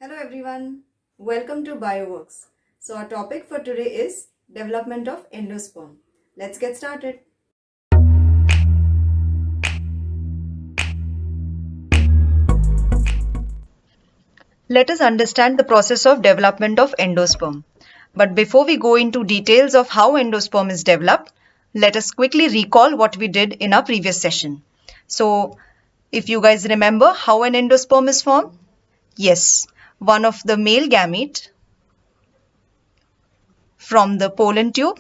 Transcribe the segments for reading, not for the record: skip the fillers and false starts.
Hello everyone, welcome to BioWorks. So our topic for today is development of endosperm. Let's get started. Let us understand the process of development of endosperm. But before we go into details of how endosperm is developed, let us quickly recall what we did in our previous session. So, if you guys remember how an endosperm is formed, yes, one of the male gamete from the pollen tube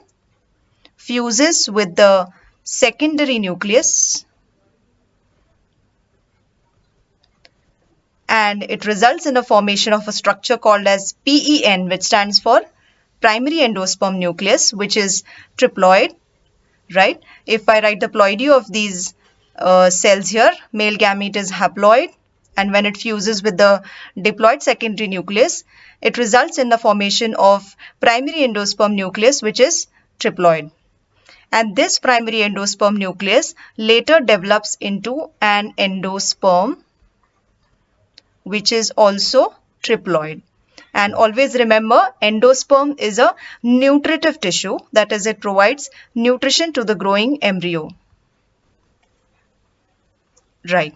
fuses with the secondary nucleus and it results in a formation of a structure called as PEN, which stands for primary endosperm nucleus, which is triploid, right? If I write the ploidy of these cells here, male gamete is haploid, and when it fuses with the diploid secondary nucleus, it results in the formation of primary endosperm nucleus, which is triploid. And this primary endosperm nucleus later develops into an endosperm, which is also triploid. And always remember, endosperm is a nutritive tissue, that is, it provides nutrition to the growing embryo. Right.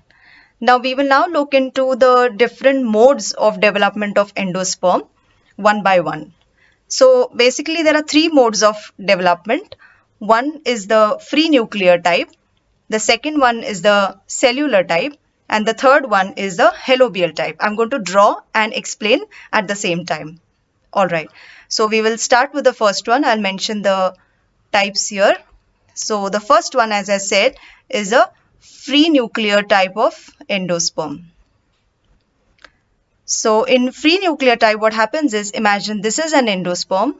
Now we will now look into the different modes of development of endosperm one by one. So basically there are three modes of development. One is the free nuclear type, the second one is the cellular type, and the third one is the halobial type. I'm going to draw and explain at the same time. All right. So we will start with the first one. I'll mention the types here. So the first one, as I said, is a free nuclear type of endosperm. So in free nuclear type, what happens is, imagine this is an endosperm.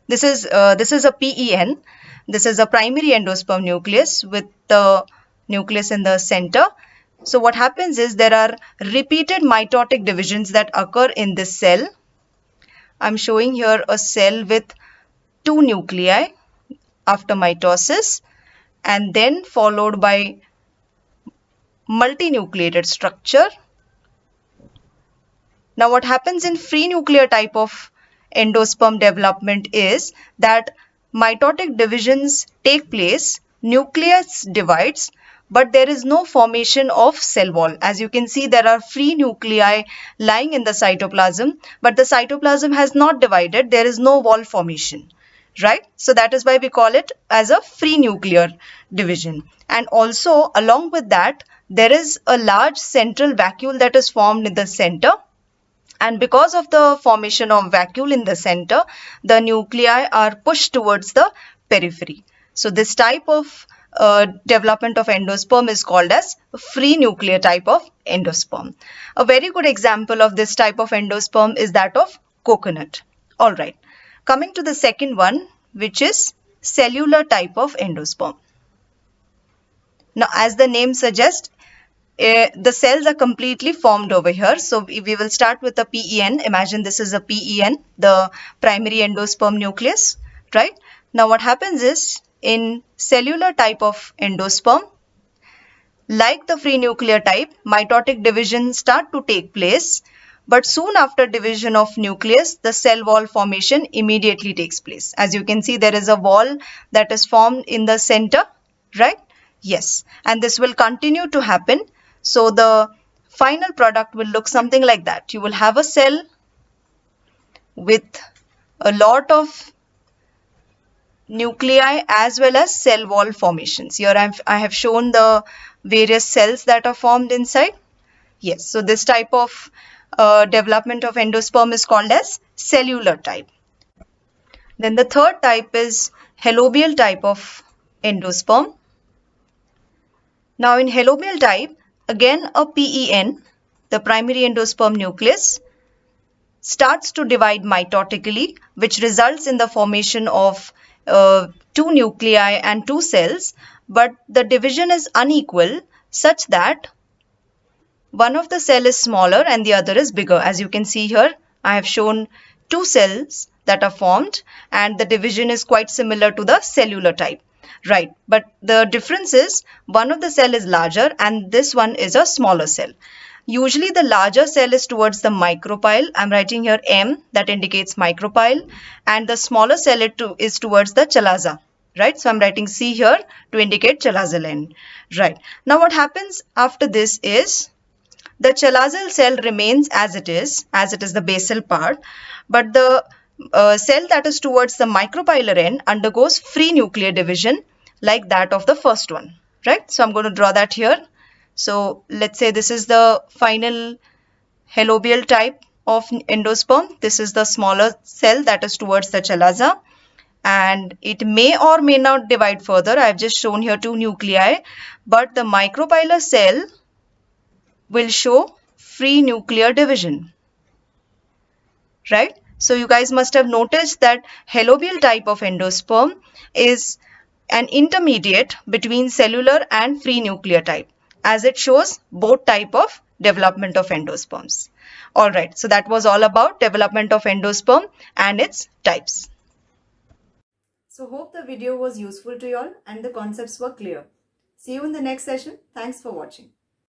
This is a PEN. This is a primary endosperm nucleus with the nucleus in the center. So what happens is there are repeated mitotic divisions that occur in this cell. I'm showing here a cell with two nuclei after mitosis and then followed by multinucleated structure. Now what happens in free nuclear type of endosperm development is that mitotic divisions take place, nucleus divides, but there is no formation of cell wall. As you can see, there are free nuclei lying in the cytoplasm, but the cytoplasm has not divided. There is no wall formation, right? So that is why we call it as a free nuclear division. And also along with that, there is a large central vacuole that is formed in the center. And because of the formation of vacuole in the center, the nuclei are pushed towards the periphery. So this type of development of endosperm is called as free nuclear type of endosperm. A very good example of this type of endosperm is that of coconut. All right. Coming to the second one, which is cellular type of endosperm. Now, as the name suggests, the cells are completely formed over here. So we will start with a PEN. Imagine this is a PEN, the primary endosperm nucleus, right? Now what happens is in cellular type of endosperm, like the free nuclear type, mitotic division start to take place. But soon after division of nucleus, the cell wall formation immediately takes place. As you can see, there is a wall that is formed in the center, right? Yes, and this will continue to happen. So the final product will look something like that. You will have a cell with a lot of nuclei as well as cell wall formations. Here I have shown the various cells that are formed inside. Yes, so this type of development of endosperm is called as cellular type. Then the third type is halobial type of endosperm. Now in halobial type, again a PEN, the primary endosperm nucleus, starts to divide mitotically, which results in the formation of two nuclei and two cells, but the division is unequal such that one of the cell is smaller and the other is bigger. As you can see here, I have shown two cells that are formed and the division is quite similar to the cellular type. Right, but the difference is one of the cell is larger and this one is a smaller cell. Usually the larger cell is towards the micropyle. I'm writing here M, that indicates micropyle, and the smaller cell is towards the chalaza, right? So I'm writing C here to indicate chalaza end, right? Now what happens after this is the chalazal cell remains as it is the basal part, but the cell that is towards the micropylar end undergoes free nuclear division like that of the first one, right? So I'm going to draw that here. So let's say this is the final halobial type of endosperm. This is the smaller cell that is towards the chalaza, and it may or may not divide further. I've just shown here 2 nuclei, but the micropylar cell will show free nuclear division, right? So you guys must have noticed that halobial type of endosperm is an intermediate between cellular and free nuclear type, as it shows both type of development of endosperms. All right, so that was all about development of endosperm and its types. So hope the video was useful to you all and the concepts were clear. See you in the next session. Thanks for watching.